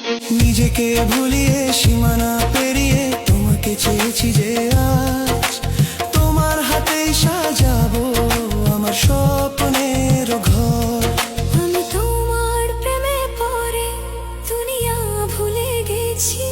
নিজেকে ভুলিয়ে সীমানা পেরিয়ে তোমাকে চেয়েছি যে আজ তোমার হাতেই সাজাবো আমার স্বপ্নের ঘর। আমি তোমার প্রেমে পড়ে দুনিয়া ভুলে গেছি।